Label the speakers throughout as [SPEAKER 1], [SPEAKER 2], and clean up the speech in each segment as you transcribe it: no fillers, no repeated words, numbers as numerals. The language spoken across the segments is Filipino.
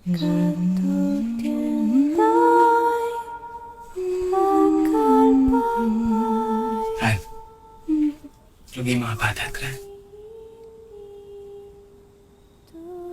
[SPEAKER 1] Han, lugi yung mga bata, tara.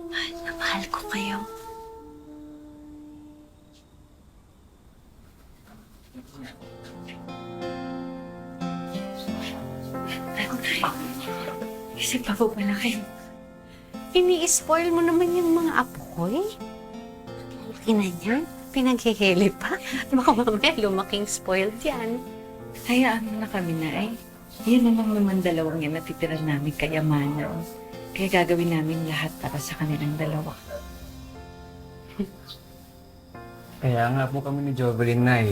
[SPEAKER 2] Mahal na mahal ko kayo. Tayo tayo. Isip pa po pala kayo. Ini-spoil mo naman yung mga apo ko eh. Laki na yan. Pinaghihili pa. Baka mamaya lumaking spoiled yan.
[SPEAKER 3] Hayaan mo na kami na eh. Yan naman naman dalawang yan natitiran namin kayamanan. Kaya gagawin namin lahat para sa kanilang dalawa.
[SPEAKER 1] Kaya nga po kami ni Jovelyn na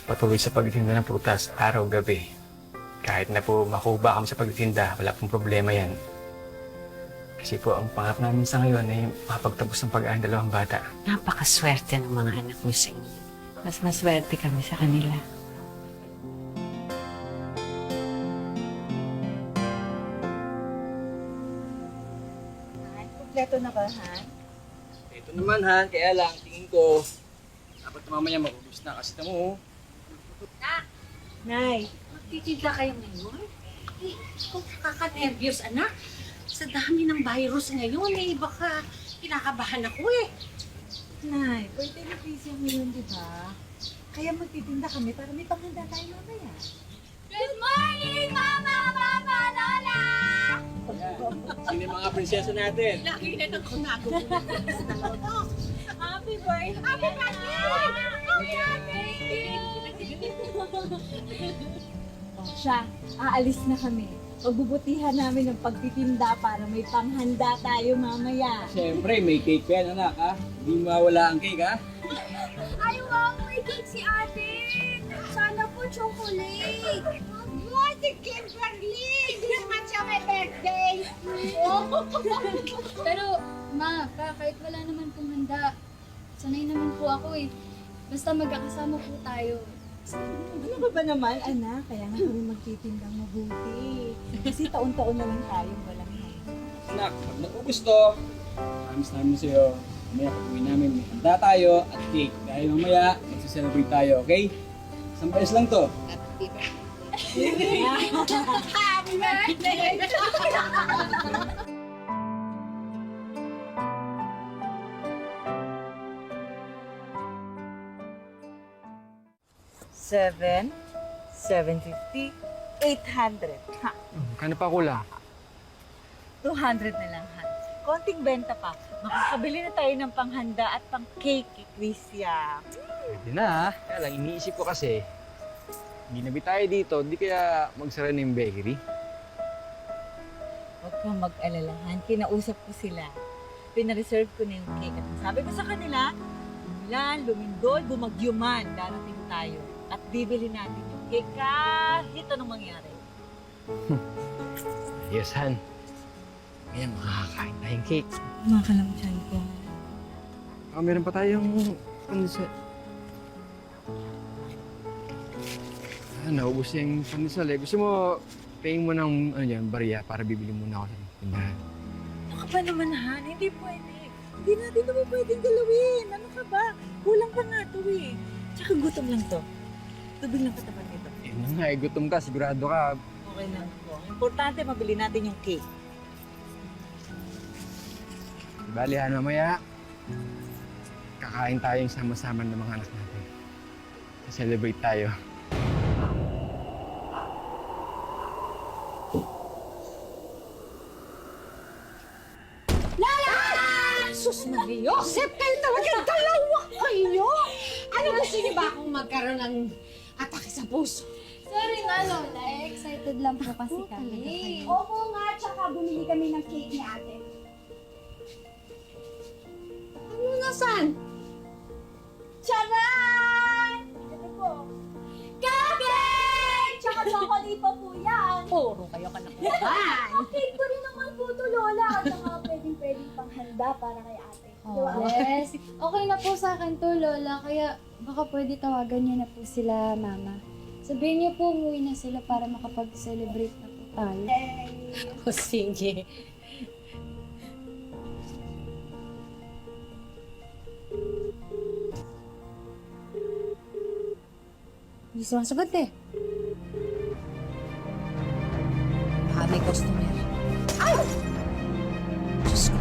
[SPEAKER 1] patuloy sa pagtitinda ng prutas araw-gabi. Kahit na po makuba kami sa pagtitinda, wala pong problema yan. Kasi po, ang pangarap namin sa ngayon ay makapagtapos ng pag-aaral ng dalawang bata.
[SPEAKER 2] Napakaswerte ng mga anak mo sa inyo.
[SPEAKER 3] Mas maswerte kami sa kanila.
[SPEAKER 4] Kompleto na ba, Han?
[SPEAKER 5] Ito naman Han, kaya lang, tingin ko, dapat mamaya maubos na kasi tamo.
[SPEAKER 4] Nay,
[SPEAKER 2] Magtitinda kayo ngayon? Eh, kung nakaka-nervyos, anak. Sa dami ng virus ngayon, eh, baka kinakabahan ako eh.
[SPEAKER 4] Nay, birthday ni Christian ngayon, di ba? Kaya magtitinda kami para may panghanda tayo mamaya.
[SPEAKER 6] Good morning, Mama! Papa! Lola!
[SPEAKER 5] Sino yung mga prinsesa natin?
[SPEAKER 2] Lagi na nang kunago.
[SPEAKER 4] Happy birthday!
[SPEAKER 6] Happy birthday!
[SPEAKER 4] O siya, aalis na kami. Pagbubutihan namin ng pagtitinda para may panghanda tayo mamaya.
[SPEAKER 5] Siyempre, may cake pa yan anak ha. Hindi mawala ang cake ha.
[SPEAKER 6] Ay, wow! May cake si ate! Sana po chocolate! What the Kimberly! Hindi naman siya may birthday!
[SPEAKER 7] Pero, ma, pa, kahit wala naman pong handa, sanay naman po ako eh. Basta magkakasama po tayo.
[SPEAKER 4] Ano ba naman, anak? Kaya nga kami magtitindang mabuti. Kasi taon-taon na lang tayong walang handa.
[SPEAKER 5] Anak, pag naubos to, promise namin sa'yo, mamaya pag-uwi namin, may handa tayo at cake. Dahil mamaya, magsiselebrate tayo, okay? Isang beses lang to.
[SPEAKER 6] Happy birthday!
[SPEAKER 4] $7, $750, $800. Ha,
[SPEAKER 1] Kano pa kulang?
[SPEAKER 4] $200 na lang, Han. Konting benta pa. Makakabili na tayo ng panghanda at pang cake kay Christian.
[SPEAKER 1] Pwede na ha. Kaya lang, iniisip ko kasi, ginabi tayo dito, di kaya magsara na yung bakery.
[SPEAKER 4] Huwag kang mag-alalahan. Kinausap ko sila. Pinareserve ko na yung cake. At sabi ko sa kanila, umulan, lumindol, bumagyo man, darating tayo. At bibili natin yung cake kahit anong mangyari.
[SPEAKER 1] Yes, Han. Ngayon, makakakain tayong cake.
[SPEAKER 4] Makakalamsyan ko.
[SPEAKER 1] Meron pa tayong pandesal. Naubos yung pandesal eh. Gusto mo, paying mo ng barya para bibili muna ako sa tindahan.
[SPEAKER 4] Ano ka ba naman, Han? Hindi pwede. Hindi natin naman pwedeng galawin. Ano ka ba? Kulang pa nga to eh. Tsaka gutom lang to. Tubig lang katapat nito.
[SPEAKER 1] Gutom ka, sigurado ka.
[SPEAKER 4] Okay lang po. Importante, mabili natin yung cake.
[SPEAKER 1] Bali, mamaya, kakain tayo yung sama-sama ng mga anak natin. Celebrate tayo.
[SPEAKER 2] Sus Maria, Joseph, kayo talaga dalawa kayo! Ano gusto niyo ba akong magkaroon ng atake sa puso?
[SPEAKER 7] Sorry nga, Lola. Excited lang po kasi kami.
[SPEAKER 6] Opo nga, tsaka bumili kami ng cake ni ate.
[SPEAKER 2] Ano nasaan?
[SPEAKER 6] Charan! Ito po. Cake! Tsaka chocolate pa po yan.
[SPEAKER 2] Puro kayo ka nakuhan.
[SPEAKER 6] Cake ko rin naman po to, Lola. At saka pwedeng panghanda para kay ate.
[SPEAKER 7] Oh, yes. Okay na po sa akin to, Lola. Kaya baka pwede tawagan niya na po sila, Mama. Sabihin niyo po, umuwi na sila para makapag-celebrate na po tayo.
[SPEAKER 2] O sige. sumasagot eh. Baka may customer. Ay! Diyos ko.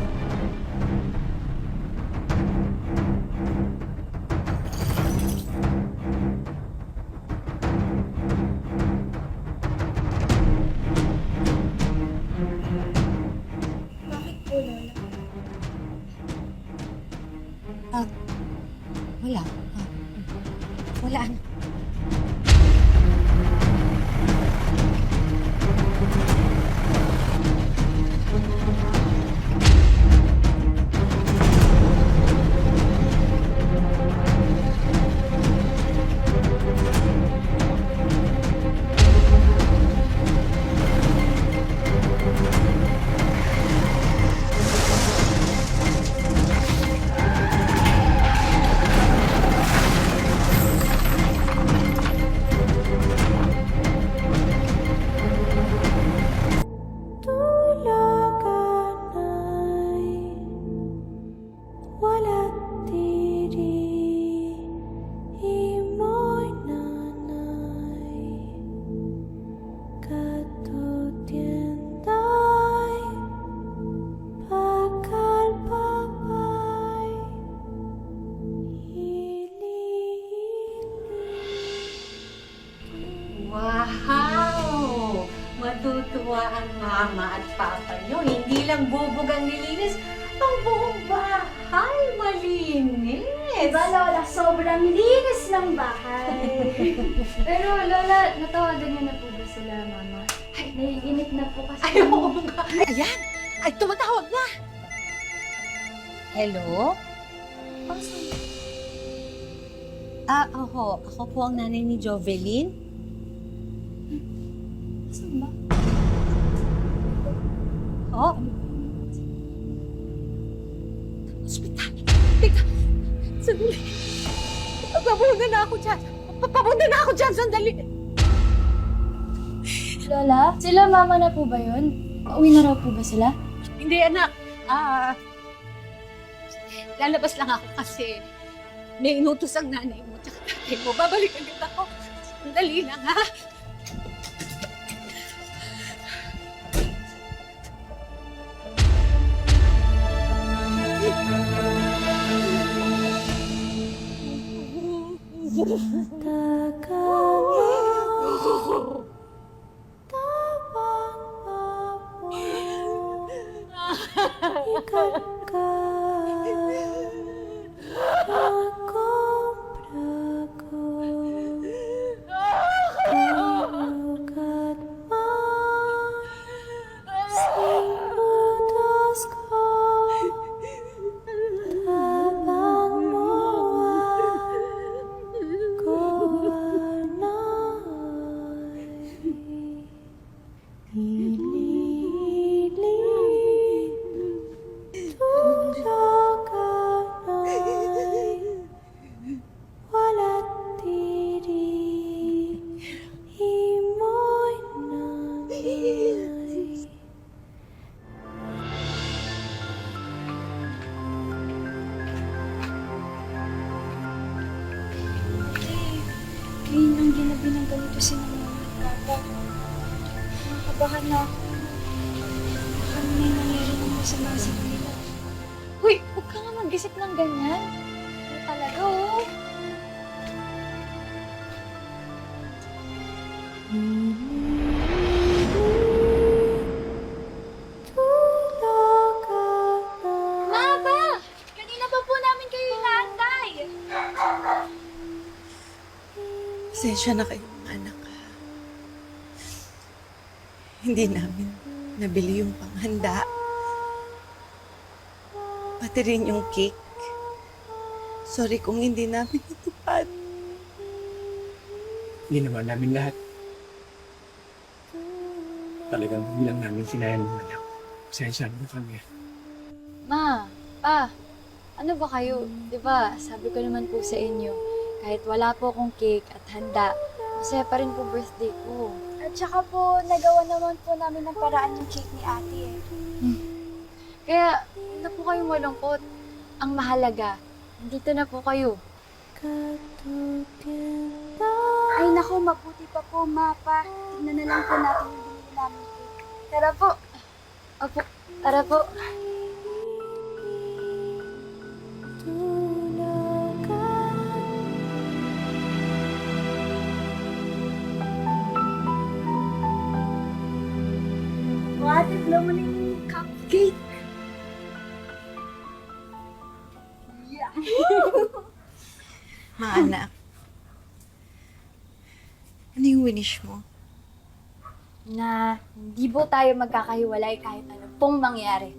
[SPEAKER 7] Bakit po, Lola?
[SPEAKER 2] Wala. Wala. Wow! Matutuwa ang mama at papa nyo. Hindi lang bubog ang nilinis, ang buong bahay malinis.
[SPEAKER 7] Diba, Lola? Sobrang linis ng bahay. Pero, Lola, natawagan niyo na po ba sila, Mama? Naiinip na po kasi.
[SPEAKER 2] Ay, oo nga. Ayan! Ay, tumatawag na! Hello? Oho. Ako po ang nanay ni Jovelyn.
[SPEAKER 7] Saan ba?
[SPEAKER 2] Oh. Hospital. Teka. Sandali. Papunta na ako dyan. Papunta na ako dyan. Sandali.
[SPEAKER 7] Lola, sila Mama na po ba yun? Uwi na raw po ba sila?
[SPEAKER 2] Hindi, anak. Lalabas lang ako kasi may inutos ang nanay mo at tatay mo. Babalik agad ako. Sandali lang, ha?
[SPEAKER 7] Ngayon lang ginabi ng ganito si Mama at Papa. Nakakabahan na ako. Baka may nangyari ng masama sa kanila. Uy, huwag ka nga mag-isip ng ganyan. Ano talaga, oh. Mama! Kanina pa po namin kayo inaantay.
[SPEAKER 8] Pasensya na kayo, mga anak. Hindi namin nabili yung panghanda. Pati rin yung cake. Sorry kung hindi namin natupad.
[SPEAKER 1] Hindi naman namin lahat. Talagang bilang namin sinayang mo anak. Pasensya mo kami.
[SPEAKER 7] Ma, Pa, ano ba kayo? Diba, sabi ko naman po sa inyo, kahit wala po akong cake at handa, masaya pa rin po birthday ko.
[SPEAKER 9] At saka po, nagawa naman po namin ng paraan yung cake ni ate eh.
[SPEAKER 7] Kaya, hindi na po kayong malungkot. Ang mahalaga, nandito na po kayo.
[SPEAKER 9] Ay nako, mabuti pa po, Mapa. Tignan na lang po natin yung binili namin cake. Tara po. Opo, tara po. What if mo na yung cupcake?
[SPEAKER 8] Mga anak, ano yung winish mo?
[SPEAKER 9] Na hindi po tayo magkakahiwalay kahit ano pong mangyari.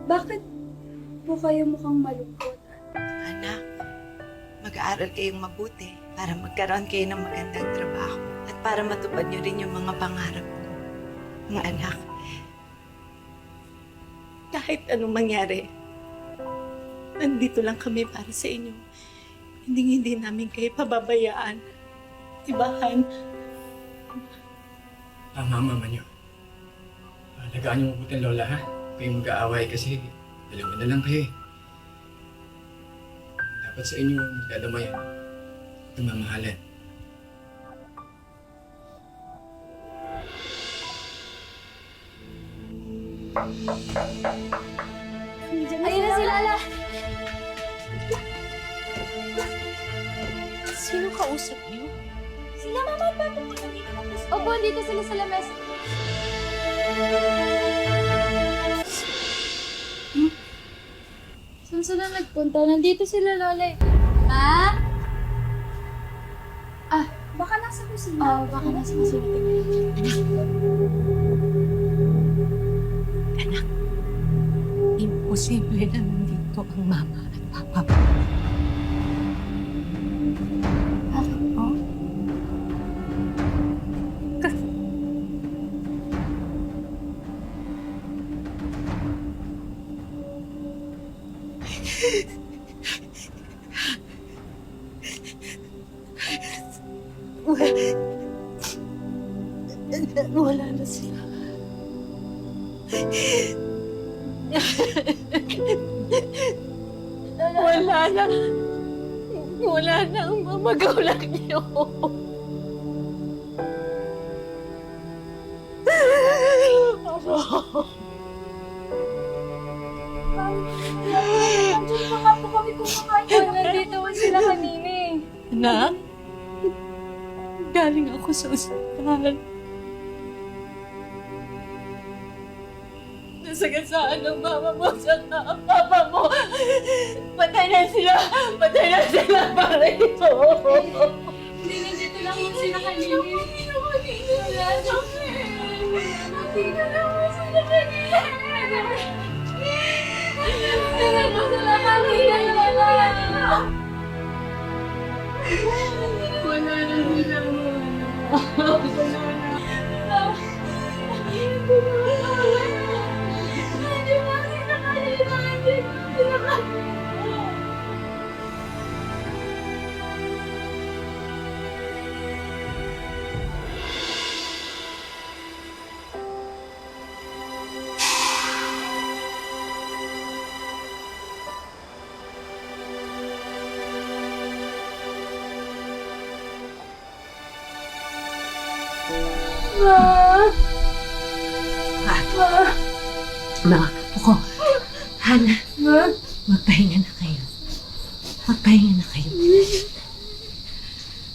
[SPEAKER 9] Bakit po kayo mukhang malungkot?
[SPEAKER 8] Anak, mag-aaral kayong mabuti para magkaroon kayo ng magandang trabaho at para matupad niyo rin yung mga pangarap mo. Mga anak, kahit anong mangyari, nandito lang kami para sa inyo. Hindi namin kayo pababayaan. Tibahan.
[SPEAKER 1] Tama ang mama niyo. Alagaan niyo mabuti ang lola, ha? Huwag kayong mag-aaway kasi dalawa na lang kayo eh. Dapat sa inyo magdadamayan at mamahalan.
[SPEAKER 9] Ayun na si Lala!
[SPEAKER 2] Sino kausap niyo?
[SPEAKER 9] Sila mama at papa ko nandito na po sila. Opo, dito sila sa lamesa. Saan sila nagpunta? Nandito sila, Lola. Ma? Ah, baka nasa kusina. Oo, baka nasa kusina.
[SPEAKER 2] Imposible na nandito ang mama at papa mo.
[SPEAKER 9] Bakit po?
[SPEAKER 2] Wala na sila. Wala na. Wala na ang mga magulang niyo.
[SPEAKER 9] Nandiyan pa nga po kami kumakain. Nandito po sila kanina eh.
[SPEAKER 2] Anak, galing ako sa ospital. Nasagasaan ng mama mo sa papa mo. Patay na sila! Patay na sila pareho!
[SPEAKER 9] Hindi, nandito lang po sila kanina. Nandito lang po sila kanina. Nandito po sila kanina.
[SPEAKER 2] Wala na sila Mga apo ko, Hana, magpahinga na kayo. Magpahinga na kayo.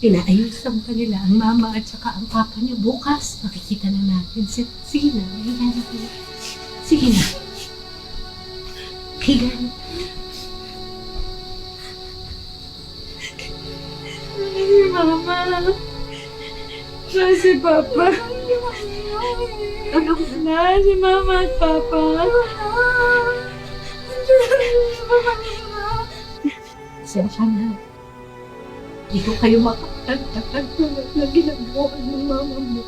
[SPEAKER 2] Inaayusan pa nila ang mama at saka ang papa niyo bukas. Makikita na natin. Sige na, mahiga na kayo. Sige na. Higa na.
[SPEAKER 7] Mama. Si Papa. Tulog na si Mama at Papa.
[SPEAKER 2] Sensya na. Hindi ko kayo makapagtatag tulad na ginagawa ng mama mo.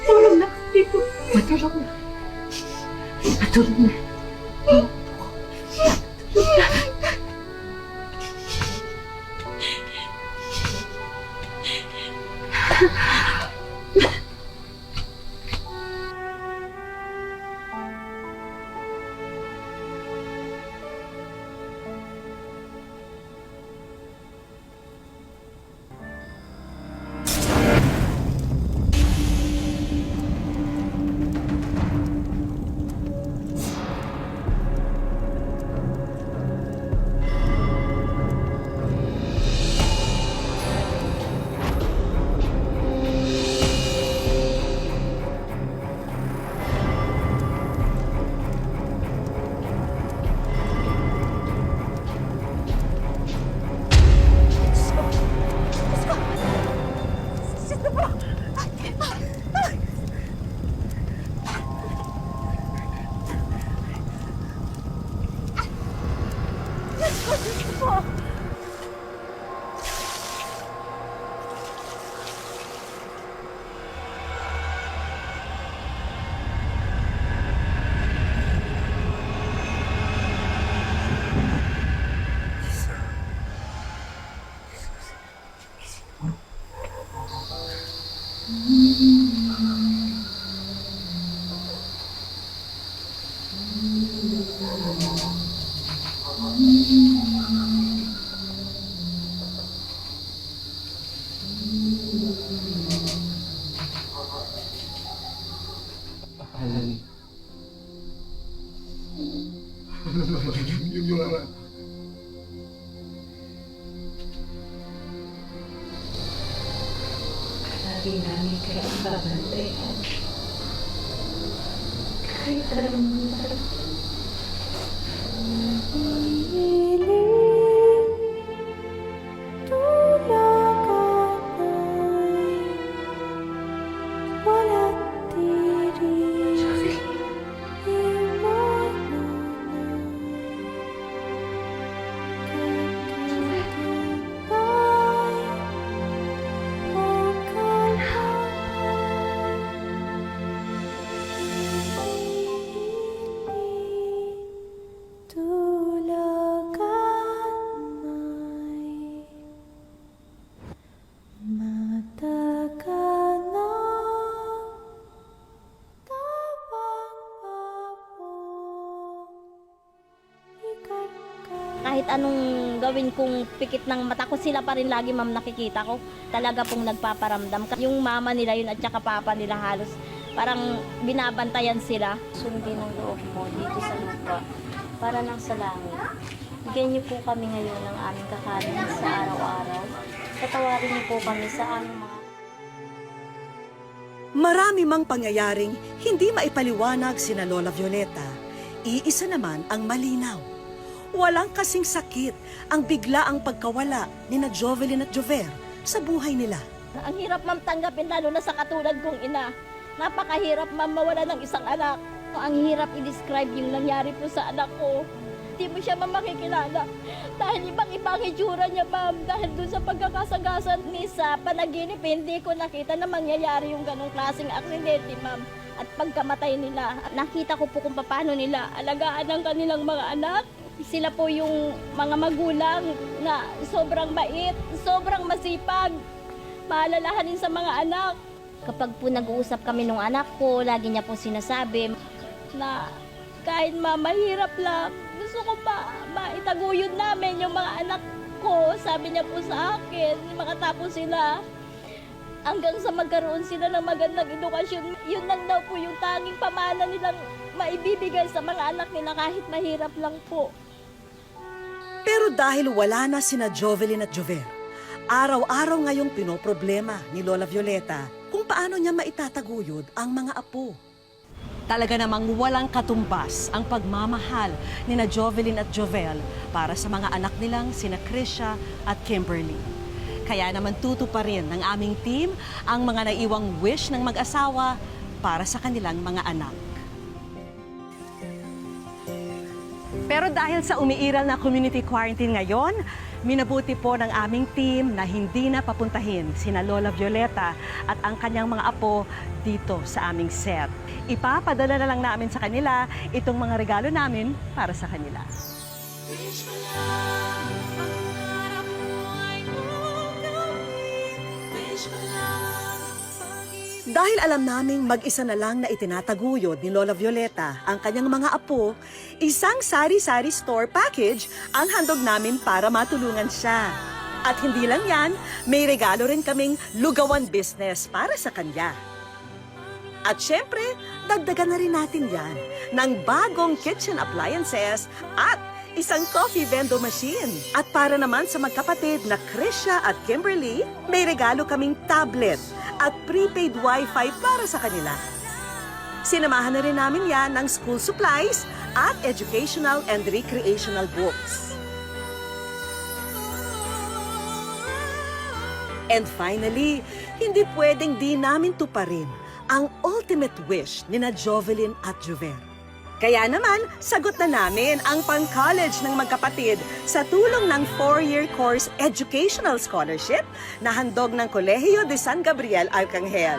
[SPEAKER 2] Tulog na. Dito. Matulog na. Matulog na.
[SPEAKER 5] Alan.
[SPEAKER 3] Lagi namin kayo ang babantayan. Kahit alam mo
[SPEAKER 10] kahit anong gawin kong pikit ng mata ko, sila pa rin lagi ma'am nakikita ko. Talaga pong nagpaparamdam. Yung mama nila yun at saka papa nila halos parang binabantayan sila. Sundin ang loob mo dito sa lupa para nang sa langit. Bigyan niyo po kami ngayon ng aming kakanin sa araw-araw. Patawarin niyo po kami sa aming mga...
[SPEAKER 11] Marami mang pangyayaring hindi maipaliwanag sina Lola Violeta. Iisa naman ang malinaw. Walang kasing sakit ang biglaang pagkawala ni na Jovelyn at Jover sa buhay nila.
[SPEAKER 10] Ang hirap ma'am tanggapin lalo na sa katulad kong ina. Napakahirap ma'am mawala ng isang anak. Ang hirap i-describe yung nangyari po sa anak ko. Hindi mo siya ma'am makikilala. Dahil ibang-iba ang itsura niya ma'am. Dahil dun sa pagkakasagasan ni sa panaginip, hindi ko nakita na mangyayari yung ganong klaseng aksidente ma'am. At pagkamatay nila, nakita ko po kung paano nila alagaan ang kanilang mga anak. Sila po yung mga magulang na sobrang bait, sobrang masipag, maalalahanin sa mga anak. Kapag po nag-uusap kami nung anak ko, lagi niya po sinasabi na kahit mahirap lang, gusto ko maitaguyod namin yung mga anak ko. Sabi niya po sa akin, makatapos sila hanggang sa magkaroon sila ng magandang edukasyon. Yun lang daw po yung tanging pamana nilang maibibigay sa mga anak nila kahit mahirap lang po.
[SPEAKER 11] Pero dahil wala na sina Jovelyn at Jover, araw-araw ngayong pinoproblema ni Lola Violeta kung paano niya maitataguyod ang mga apo. Talaga namang walang katumbas ang pagmamahal ni na Jovelyn at Jovel para sa mga anak nilang sina Krisha at Kimberly. Kaya naman tutuparin ng aming team ang mga naiwang wish ng mag-asawa para sa kanilang mga anak. Pero dahil sa umiiral na community quarantine ngayon, minabuti po ng aming team na hindi na papuntahin sina Lola Violeta at ang kanyang mga apo dito sa aming set. Ipapadala na lang namin sa kanila itong mga regalo namin para sa kanila. Dahil alam naming mag-isa na lang na itinataguyod ni Lola Violeta ang kanyang mga apo, isang sari-sari store package ang handog namin para matulungan siya. At hindi lang yan, may regalo rin kaming lugawan business para sa kanya. At syempre, dagdagan na rin natin yan ng bagong kitchen appliances at isang coffee vending machine. At para naman sa magkapatid na Krisha at Kimberly, may regalo kaming tablet at prepaid wifi para sa kanila. Sinamahan na rin namin yan ng school supplies at educational and recreational books. And finally, hindi pwedeng di namin tuparin ang ultimate wish ni na Jovelyn at Jover. Kaya naman, sagot na namin ang pang-college ng magkapatid sa tulong ng 4-year course educational scholarship na handog ng Kolehiyo de San Gabriel Arcangel.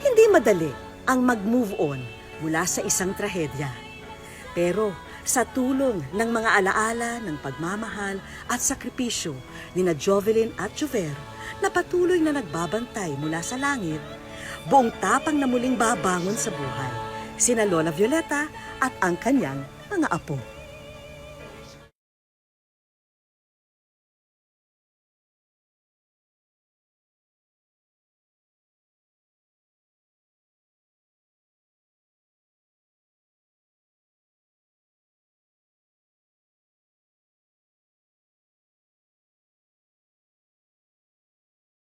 [SPEAKER 11] Hindi madali ang mag-move on mula sa isang trahedya. Pero Sa tulong ng mga alaala ng pagmamahal at sakripisyo ni na Jovelyn at Jover na patuloy na nagbabantay mula sa langit, buong tapang na muling babangon sa buhay sina Lola Violeta at ang kanyang mga apo.